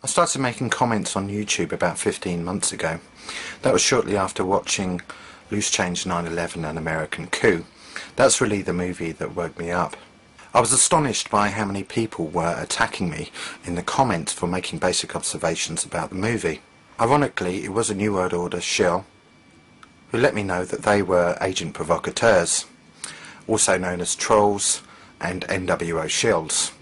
I started making comments on YouTube about 15 months ago. That was shortly after watching Loose Change 9/11 An American Coup. That's really the movie that woke me up. I was astonished by how many people were attacking me in the comments for making basic observations about the movie. Ironically, it was a New World Order shill who let me know that they were agent provocateurs, also known as trolls and NWO shills.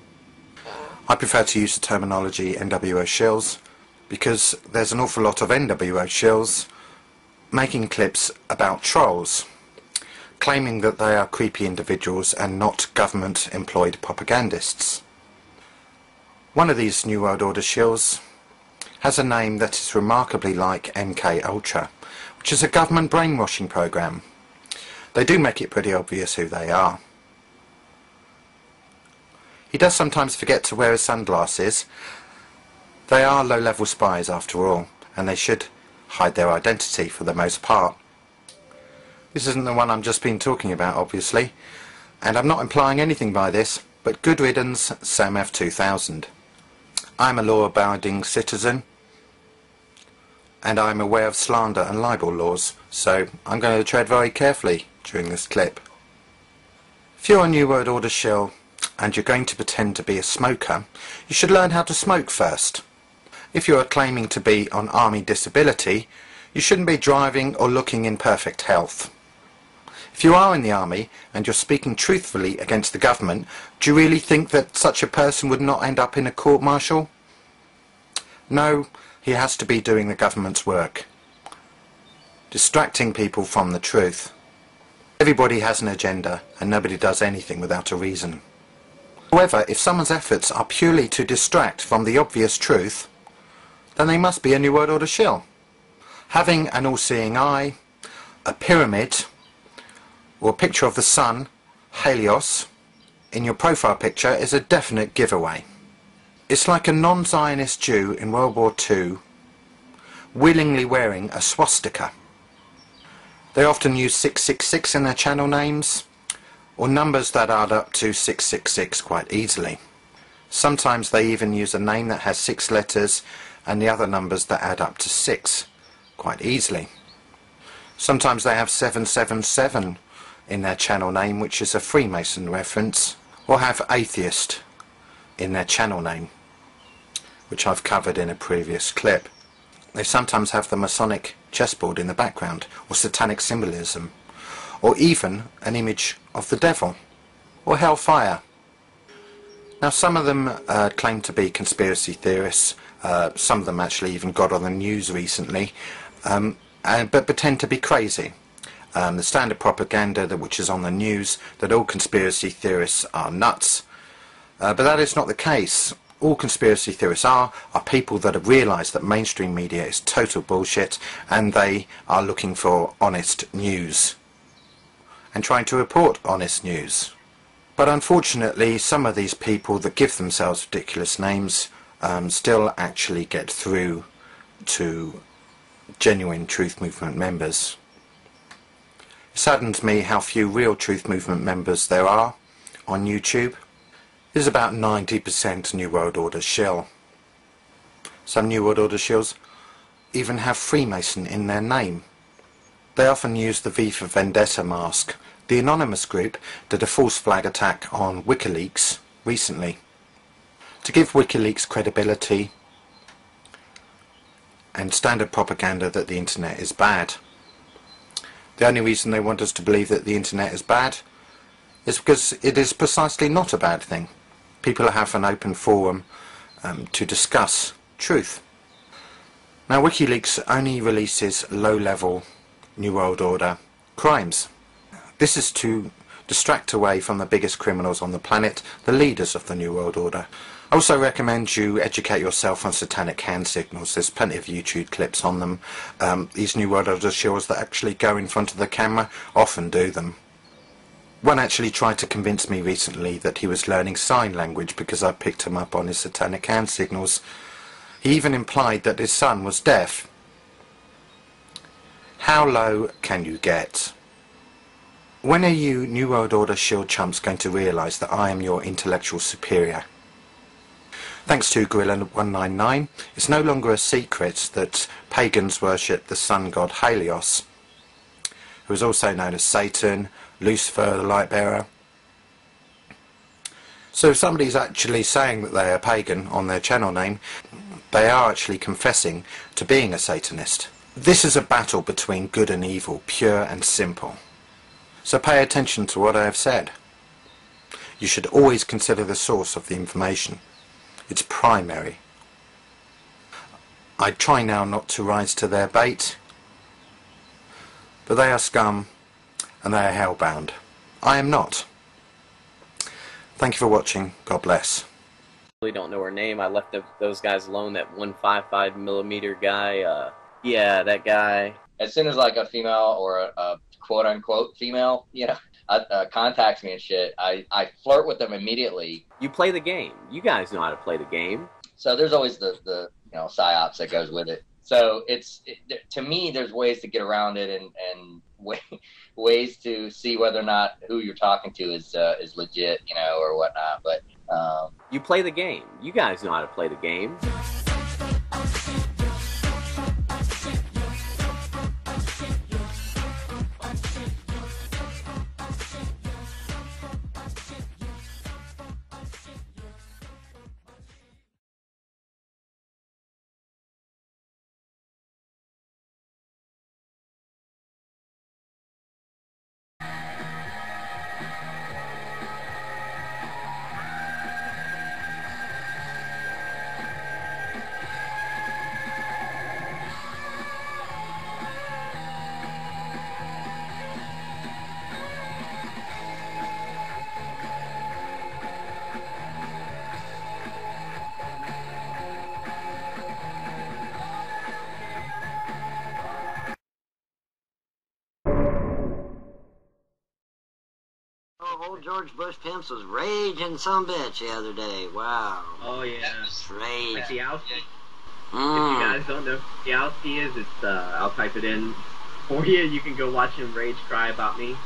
I prefer to use the terminology NWO shills because there's an awful lot of NWO shills making clips about trolls, claiming that they are creepy individuals and not government-employed propagandists. One of these New World Order shills has a name that is remarkably like MK Ultra, which is a government brainwashing program. They do make it pretty obvious who they are. He does sometimes forget to wear his sunglasses. They are low-level spies after all, and they should hide their identity for the most part. This isn't the one I'm just been talking about, obviously, and I'm not implying anything by this, but good riddance, Sam F. 2000. I'm a law-abiding citizen, and I'm aware of slander and libel laws, so I'm going to tread very carefully during this clip. If you're a New World Order shill and you're going to pretend to be a smoker, you should learn how to smoke first. If you're claiming to be on army disability, you shouldn't be driving or looking in perfect health. If you are in the army and you're speaking truthfully against the government, do you really think that such a person would not end up in a court-martial? No, he has to be doing the government's work, distracting people from the truth. Everybody has an agenda and nobody does anything without a reason. However, if someone's efforts are purely to distract from the obvious truth, then they must be a New World Order shill. Having an all-seeing eye, a pyramid, or a picture of the sun, Helios, in your profile picture is a definite giveaway. It's like a non-Zionist Jew in World War II willingly wearing a swastika. They often use 666 in their channel names, or numbers that add up to 666 quite easily. Sometimes they even use a name that has 6 letters and the other numbers that add up to 6 quite easily. Sometimes they have 777 in their channel name, which is a freemason reference, or have atheist in their channel name, which I've covered in a previous clip. They sometimes have the Masonic chessboard in the background, or satanic symbolism, or even an image of the devil, or hellfire. Now, some of them claim to be conspiracy theorists. Some of them actually even got on the news recently, but pretend to be crazy. The standard propaganda which is on the news, that all conspiracy theorists are nuts. But that is not the case. All conspiracy theorists are people that have realised that mainstream media is total bullshit, and they are looking for honest news and trying to report honest news. But unfortunately, some of these people that give themselves ridiculous names still actually get through to genuine Truth Movement members. It saddens me how few real Truth Movement members there are on YouTube. There's about 90% New World Order shill. Some New World Order shills even have Freemason in their name. They often use the V for Vendetta mask. The anonymous group did a false flag attack on WikiLeaks recently to give WikiLeaks credibility and standard propaganda that the internet is bad. The only reason they want us to believe that the internet is bad is because it is precisely not a bad thing. People have an open forum to discuss truth. Now, WikiLeaks only releases low-level New World Order crimes. This is to distract away from the biggest criminals on the planet, the leaders of the New World Order. I also recommend you educate yourself on satanic hand signals. There's plenty of YouTube clips on them. These New World Order shills that actually go in front of the camera often do them. One actually tried to convince me recently that he was learning sign language because I picked him up on his satanic hand signals. He even implied that his son was deaf. How low can you get? When are you New World Order shill chumps going to realise that I am your intellectual superior? Thanks to Gorilla199, it's no longer a secret that pagans worship the sun god Helios, who is also known as Satan, Lucifer, the light bearer. So if somebody's actually saying that they are pagan on their channel name, they are actually confessing to being a Satanist. This is a battle between good and evil, pure and simple. So pay attention to what I have said. You should always consider the source of the information. It's primary. I try now not to rise to their bait, but they are scum and they are hellbound. I am not. Thank you for watching. God bless. I really don't know her name. I left those guys alone. That 155mm guy. Yeah, that guy. As soon as like a female or a quote unquote female, contacts me and shit, I flirt with them immediately. You play the game. You guys know how to play the game. So there's always the psyops that goes with it. So to me, there's ways to get around it and ways to see whether or not who you're talking to is legit, or whatnot. But you play the game. You guys know how to play the game. Old George Bush Pimps was raging some bitch the other day. Wow. Oh yeah. Rage. If you guys don't know who Yowski is, it's I'll type it in for you. You can go watch him rage cry about me.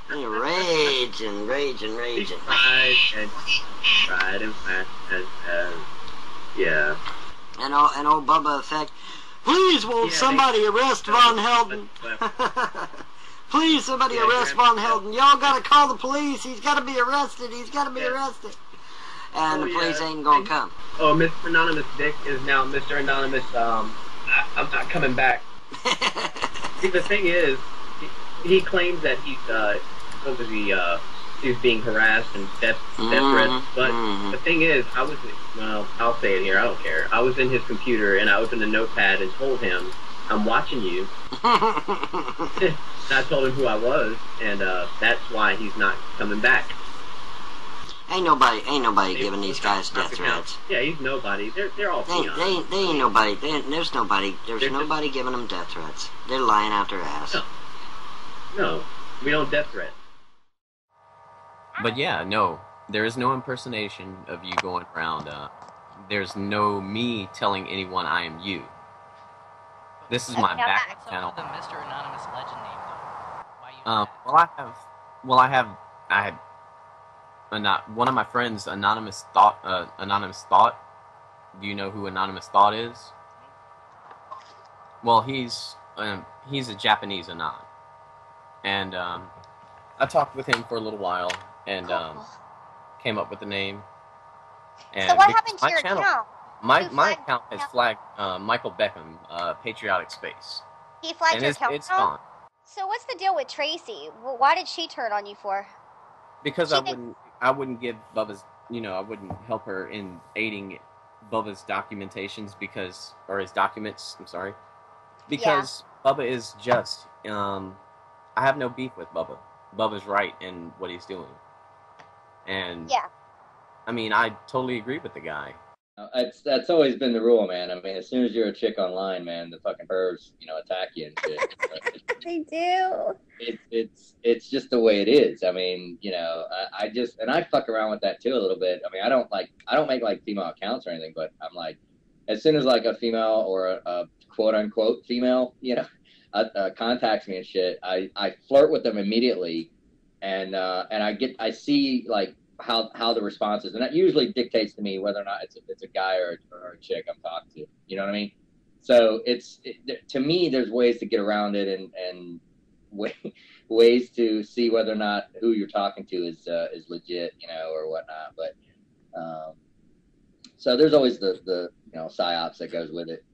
Raging. He cried and yeah. And old Bubba Effect. Please won't somebody arrest Von Helden? Please, somebody arrest Von Helden. Y'all gotta call the police. He's gotta be arrested. He's gotta be arrested. And the police ain't gonna come. Oh, Mr. Anonymous Dick is now Mr. Anonymous, I'm not coming back. See, the thing is, he claims that he's being harassed and death threats, but the thing is, I'll say it here, I don't care. I was in his computer, and I opened a notepad and told him, I'm watching you. And I told him who I was, and that's why he's not coming back. Ain't nobody giving these guys death threats. Yeah, he's nobody. They're all peons. They ain't nobody. There's nobody giving them death threats. They're lying out their ass. No, we don't death threat. But yeah, no, there is no impersonation of you going around. There's no me telling anyone I am you. This is my back channel. The Mr. Anonymous legend name, though. I had one of my friends, Anonymous Thought. Do you know who Anonymous Thought is? Well, he's a Japanese Anon, and I talked with him for a little while, and came up with the name. And so what happened to your account? My account has flagged Michael Beckham, patrioticspace. He flagged your account? It's gone. So what's the deal with Tracy? Why did she turn on you for? Because I wouldn't give Bubba's, I wouldn't help her in aiding Bubba's documentations or his documents, I'm sorry. Because Bubba is just, I have no beef with Bubba. Bubba's right in what he's doing. And, I mean, I totally agree with the guy. That's always been the rule, man. I mean, as soon as you're a chick online, man, the fucking pervs, attack you and shit. They do. It's just the way it is. I mean, I fuck around with that too a little bit. I mean, I don't make like female accounts or anything, but I'm like, as soon as like a female or a quote unquote female, contacts me and shit, I flirt with them immediately, and I see like how the response is, and that usually dictates to me whether or not it's a guy or a chick I'm talking to. You know what I mean? So to me, there's ways to get around it and ways to see whether or not who you're talking to is legit, you know, or whatnot. But so there's always the you know, psyops that goes with it.